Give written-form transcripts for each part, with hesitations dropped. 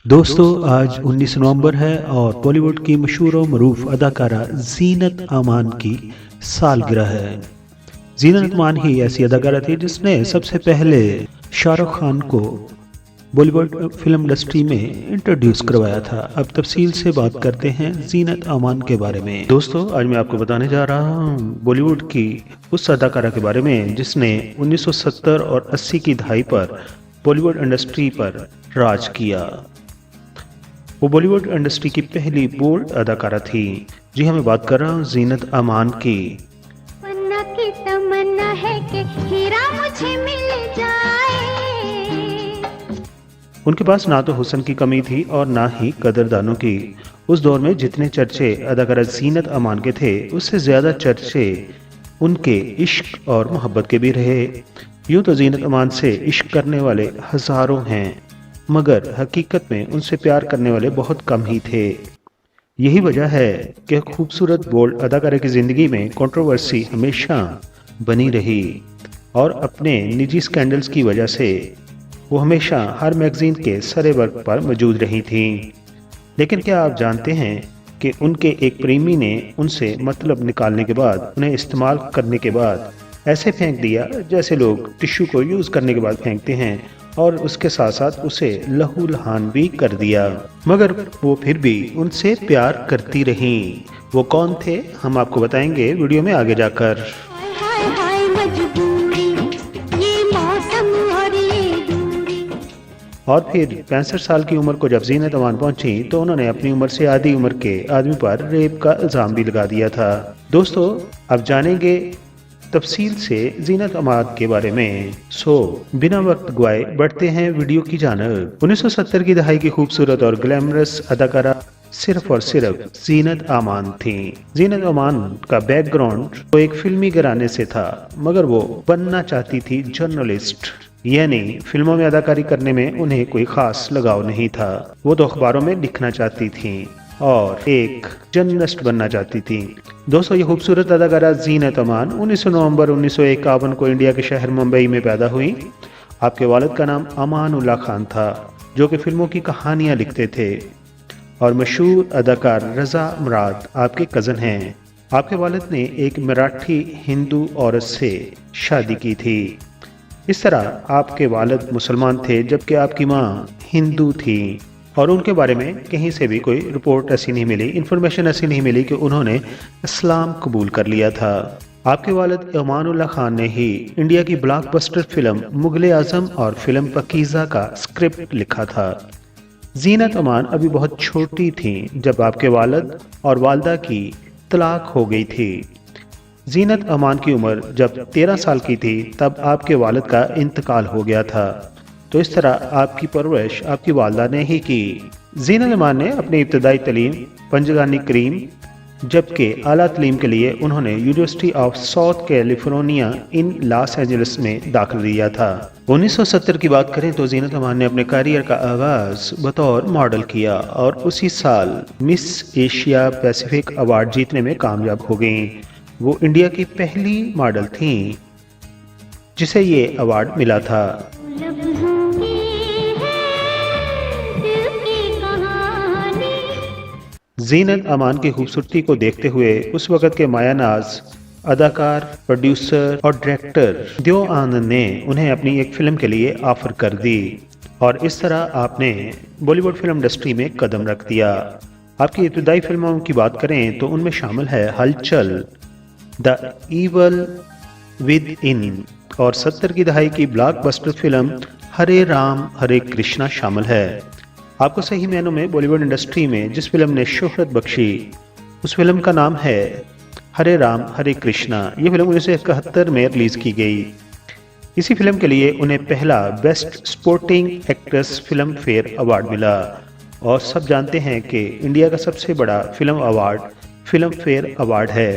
दोस्तों आज 19 नवंबर है और बॉलीवुड की मशहूर और मरूफ अदाकारा जीनत अमान की सालगिरह है। जीनत अमान ही ऐसी अदाकारा थी जिसने सबसे पहले शाहरुख खान को बॉलीवुड फिल्म इंडस्ट्री में इंट्रोड्यूस करवाया था। अब तफसील से बात करते हैं जीनत अमान के बारे में। दोस्तों आज मैं आपको बताने जा रहा हूँ बॉलीवुड की उस अदाकारा के बारे में जिसने 1970 और 80 की दहाई पर बॉलीवुड इंडस्ट्री पर राज किया। वो बॉलीवुड इंडस्ट्री की पहली बोल्ड अदाकारा थी। जी हाँ, मैं बात कर रहा हूँ जीनत अमान की। वरना की तमन्ना है कि हीरा मुझे मिल जाए। उनके पास ना तो हुस्न की कमी थी और ना ही कदरदानों की। उस दौर में जितने चर्चे अदाकारा जीनत अमान के थे उससे ज्यादा चर्चे उनके इश्क और मोहब्बत के भी रहे। यूं तो जीनत अमान से इश्क करने वाले हजारों हैं, मगर हकीकत में उनसे प्यार करने वाले बहुत कम ही थे। यही वजह है कि खूबसूरत बोल्ड अदाकारा की जिंदगी में कंट्रोवर्सी हमेशा बनी रही और अपने निजी स्कैंडल्स की वजह से वो हमेशा हर मैगजीन के सरे वर्ग पर मौजूद रही थी। लेकिन क्या आप जानते हैं कि उनके एक प्रेमी ने उनसे मतलब निकालने के बाद उन्हें इस्तेमाल करने के बाद ऐसे फेंक दिया जैसे लोग टिश्यू को यूज करने के बाद फेंकते हैं, और उसके साथ साथ उसे लहू लहान भी कर दिया। मगर वो फिर भी उनसे प्यार करती रही। वो कौन थे हम आपको बताएंगे वीडियो में आगे जाकर। हाय हाय मजबूरी, ये मौसम और ये दूरी। और फिर 65 साल की उम्र को जब जीनत अमान पहुंची तो उन्होंने अपनी उम्र से आधी उम्र के आदमी पर रेप का इल्जाम भी लगा दिया था। दोस्तों अब जानेंगे तफसील से जीनत अमान के बारे में। बिना वक्त गवाए बढ़ते हैं वीडियो की जानब। 1970 की दहाई की खूबसूरत और ग्लैमरस अदाकारा सिर्फ और सिर्फ जीनत अमान थी। जीनत अमान का बैकग्राउंड तो एक फिल्मी घराने से था, मगर वो बनना चाहती थी जर्नलिस्ट, यानी फिल्मों में अदाकारी करने में उन्हें कोई खास लगाव नहीं था। वो तो अखबारों में लिखना चाहती थी और एक जर्नलिस्ट बनना चाहती थी। दोस्तों ये खूबसूरत अदाकारा जीनत अमान 19 नवंबर 1951 को इंडिया के शहर मुंबई में पैदा हुई। आपके वालिद का नाम अमानुल्लाह खान था, जो कि फिल्मों की कहानियां लिखते थे, और मशहूर अदाकार रजा मुराद आपके कज़न हैं। आपके वालिद ने एक मराठी हिंदू औरत से शादी की थी। इस तरह आपके वालिद मुसलमान थे जबकि आपकी माँ हिंदू थी, और उनके बारे में कहीं से भी कोई रिपोर्ट ऐसी नहीं मिली, इन्फॉर्मेशन ऐसी नहीं मिली कि उन्होंने इस्लाम कबूल कर लिया था। आपके वालिद अमानुल्लाह खान ने ही इंडिया की ब्लॉकबस्टर फिल्म मुगले आजम और फिल्म पकीज़ा का स्क्रिप्ट लिखा था। जीनत अमान अभी बहुत छोटी थी जब आपके वालिद और वालदा की तलाक हो गई थी। जीनत अमान की उम्र जब 13 साल की थी तब आपके वालिद का इंतकाल हो गया था। तो इस तरह आपकी परवरिश आपकी वालदा ने ही की। जीनत अमान ने अपनी इब्तदाई तालीम पंजगानी करीम, जबकि आला तालीम के लिए उन्होंने university of south California in Los Angeles में दाखिला लिया था। 1970 की बात करें तो जीनत अमान ने अपने करियर का आगाज बतौर मॉडल किया और उसी साल मिस एशिया पैसिफिक अवार्ड जीतने में कामयाब हो गई। वो इंडिया की पहली मॉडल थी जिसे ये अवार्ड मिला था। जीनत अमान की खूबसूरती को देखते हुए उस वक़्त के मायानाज अदाकार, प्रोड्यूसर और डायरेक्टर देव आनंद ने उन्हें अपनी एक फिल्म के लिए ऑफर कर दी, और इस तरह आपने बॉलीवुड फिल्म इंडस्ट्री में कदम रख दिया। आपकी इब्तदाई फिल्मों की बात करें तो उनमें शामिल है हलचल, द इवल विद इन, और 70 की दहाई की ब्लॉकबस्टर फिल्म हरे राम हरे कृष्णा शामिल है। आपको सही मायनों में बॉलीवुड इंडस्ट्री में जिस फिल्म ने शोहरत बख्शी उस फिल्म का नाम है हरे राम हरे कृष्णा। ये फिल्म 1971 में रिलीज की गई। इसी फिल्म के लिए उन्हें पहला best sporting actress film fair award मिला, और सब जानते हैं कि इंडिया का सबसे बड़ा film award film fair award है।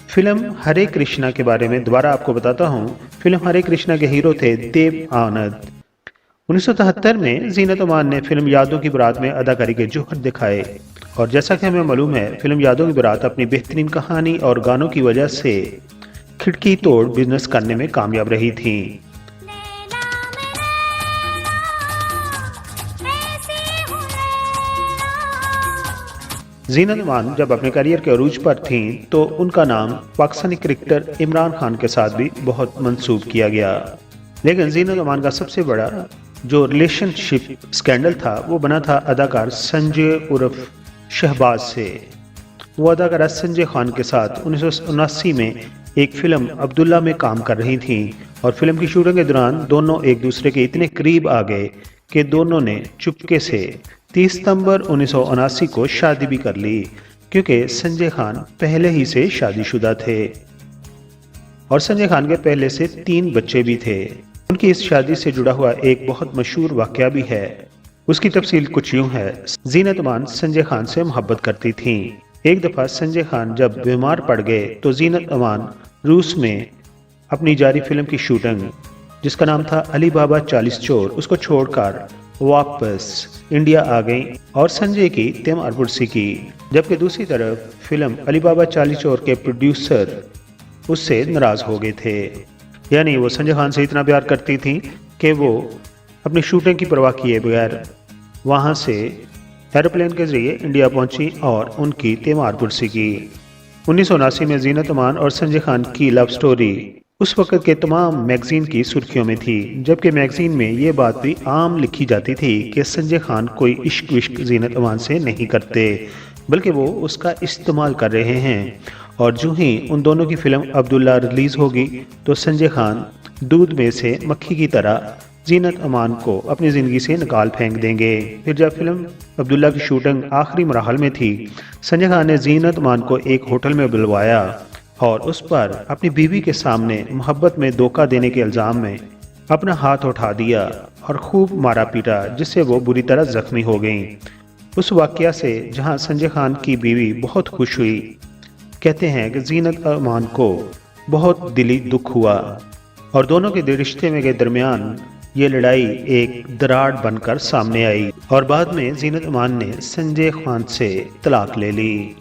फिल्म हरे कृष्णा के बारे में दोबारा आपको बताता हूँ। फिल्म हरे कृष्णा के हीरो थे देव आनंद। 1973 में जीनत अमान ने फिल्म यादों की बारात में अदाकारी के जोहर दिखाए, और जैसा कि हमें मालूम है फिल्म यादों की बारात अपनी बेहतरीन कहानी और गानों की वजह से खिड़की तोड़ बिजनेस करने में कामयाब रही थी। जीनत अमान जब अपने करियर के अरूज पर थीं तो उनका नाम पाकिस्तानी क्रिकेटर इमरान खान के साथ भी बहुत मंसूब किया गया। लेकिन जीनत अमान का सबसे बड़ा जो रिलेशनशिप स्कैंडल था वो बना था अदाकार संजय उर्फ शहबाज से। वो अदाकारा संजय खान के साथ 1979 में एक फिल्म अब्दुल्ला में काम कर रही थीं और फिल्म की शूटिंग के दौरान दोनों एक दूसरे के इतने करीब आ गए कि दोनों ने चुपके से 30 सितंबर 1979 को शादी भी कर ली, क्योंकि संजय खान पहले ही से शादीशुदा थे और संजय खान के पहले से 3 बच्चे भी थे। उनकी इस शादी से जुड़ा हुआ एक बहुत मशहूर वाकया भी है। उसकी तफसील कुछ यूं है। जीनत अमान संजय खान से मोहब्बत करती थीं। एक दफ़ा संजय खान जब बीमार पड़ गए तो जीनत अमान रूस में अपनी जारी फिल्म की शूटिंग, जिसका नाम था अली बाबा 40 चोर, उसको छोड़कर वापस इंडिया आ गई और संजय की तिमारपुरसी की। जबकि दूसरी तरफ फिल्म अली बाबा 40 चोर के प्रोड्यूसर उससे नाराज हो गए थे। यानी वो संजय खान से इतना प्यार करती थी कि वो अपनी शूटिंग की परवाह किए बगैर वहां से एरोप्लेन के जरिए इंडिया पहुंची और उनकी तिमारपुरसी की। 1979 में जीनत अमान और संजय खान की लव स्टोरी उस वक्त के तमाम मैगजीन की सुर्खियों में थी, जबकि मैगजीन में ये बात भी आम लिखी जाती थी कि संजय खान कोई इश्क विश्क जीनत अमान से नहीं करते, बल्कि वो उसका इस्तेमाल कर रहे हैं। और जो ही उन दोनों की फिल्म अब्दुल्ला रिलीज होगी तो संजय खान दूध में से मक्खी की तरह जीनत अमान को अपनी ज़िंदगी से निकाल फेंक देंगे। फिर जब फिल्म अब्दुल्ला की शूटिंग आखिरी मराहल में थी, संजय खान ने जीनत अमान को एक होटल में बुलवाया और उस पर अपनी बीवी के सामने मोहब्बत में धोखा देने के इल्ज़ाम में अपना हाथ उठा दिया और खूब मारा पीटा, जिससे वो बुरी तरह जख्मी हो गईं। उस वाकया से जहां संजय खान की बीवी बहुत खुश हुई, कहते हैं कि जीनत अमान को बहुत दिली दुख हुआ और दोनों के रिश्ते में के दरमियान ये लड़ाई एक दरार बनकर सामने आई और बाद में जीनत अमान ने संजय खान से तलाक ले ली।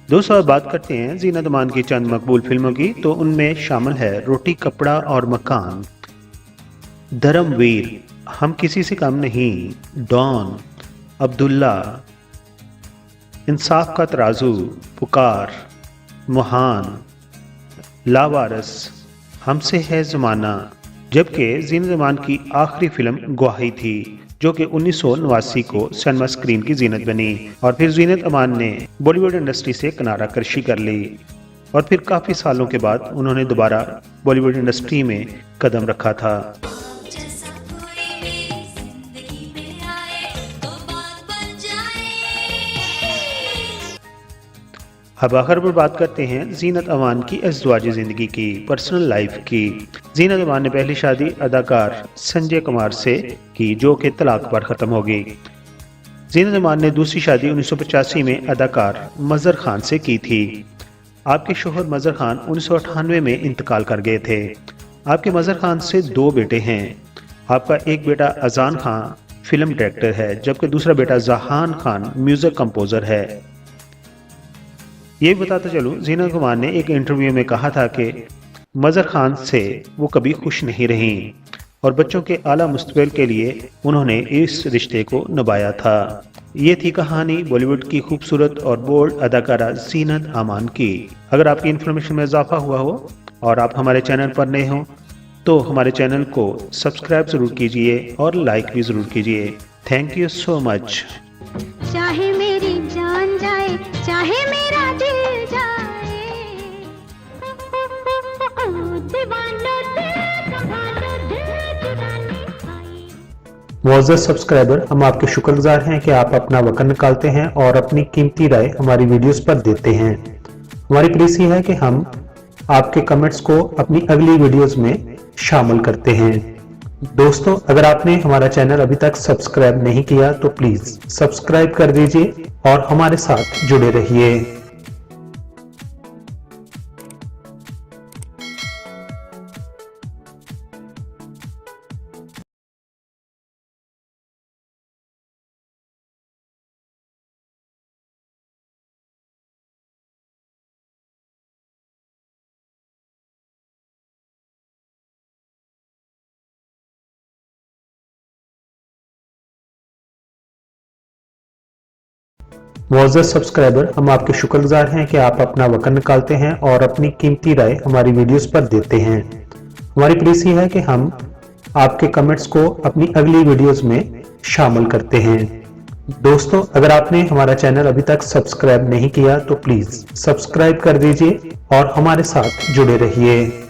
दोस्तों, अब बात करते हैं जीनत अमान की चंद मकबूल फिल्मों की। तो उनमें शामिल है रोटी कपड़ा और मकान, धर्मवीर, हम किसी से कम नहीं, डॉन, अब्दुल्ला, इंसाफ का तराजू, पुकार, महान, लावारस, हमसे है ज़माना। जबकि जीनत अमान की आखिरी फिल्म गवाही थी, जो कि 1989 को सिनेमा स्क्रीन की जीनत बनी और फिर जीनत अमान ने बॉलीवुड इंडस्ट्री से किनारा कशी कर ली और फिर काफ़ी सालों के बाद उन्होंने दोबारा बॉलीवुड इंडस्ट्री में कदम रखा था। अब आखिर पर बात करते हैं जीनत अमान की अज़वाजी ज़िंदगी की, पर्सनल लाइफ की। जीनत अमान ने पहली शादी अदाकार संजय कुमार से की, जो कि तलाक पर ख़त्म हो गई। जीनत अमान ने दूसरी शादी 1985 में अदाकार मज़हर खान से की थी। आपके शोहर मज़हर खान 1998 में इंतकाल कर गए थे। आपके मज़हर खान से 2 बेटे हैं। आपका एक बेटा अजान खान फिल्म डायरेक्टर है, जबकि दूसरा बेटा जहान खान म्यूज़िक कंपोज़र है। ये बताता चलूँ, जीनत अमान ने एक इंटरव्यू में कहा था कि मज़हर खान से वो कभी खुश नहीं रहीं और बच्चों के आला मुस्तकबिल के लिए उन्होंने इस रिश्ते को निभाया था। ये थी कहानी बॉलीवुड की खूबसूरत और बोल्ड अदाकारा जीनत अमान की। अगर आपकी इन्फॉर्मेशन में इजाफा हुआ हो और आप हमारे चैनल पर नए हों तो हमारे चैनल को सब्सक्राइब ज़रूर कीजिए और लाइक भी ज़रूर कीजिए। Thank you so much. चाहे मेरी जान जाए, चाहे मेरा दिल जाए, दीवाना दिल संभालो, दिल चुराने आई। मुअज़्ज़ज़ सब्सक्राइबर, हम आपके शुक्रगुजार हैं कि आप अपना वक़्त निकालते हैं और अपनी कीमती राय हमारी वीडियोस पर देते हैं। हमारी प्लीज़ ये है कि हम आपके कमेंट्स को अपनी अगली वीडियोस में शामिल करते हैं। दोस्तों, अगर आपने हमारा चैनल अभी तक सब्सक्राइब नहीं किया तो प्लीज़ सब्सक्राइब कर दीजिए और हमारे साथ जुड़े रहिए। मुअज़्ज़ज़ सब्सक्राइबर, हम आपके शुक्रगुजार हैं कि आप अपना वक्त निकालते हैं और अपनी कीमती राय हमारी वीडियोस पर देते हैं। हमारी प्लीज़ है कि हम आपके कमेंट्स को अपनी अगली वीडियोस में शामिल करते हैं। दोस्तों, अगर आपने हमारा चैनल अभी तक सब्सक्राइब नहीं किया तो प्लीज़ सब्सक्राइब कर दीजिए और हमारे साथ जुड़े रहिए।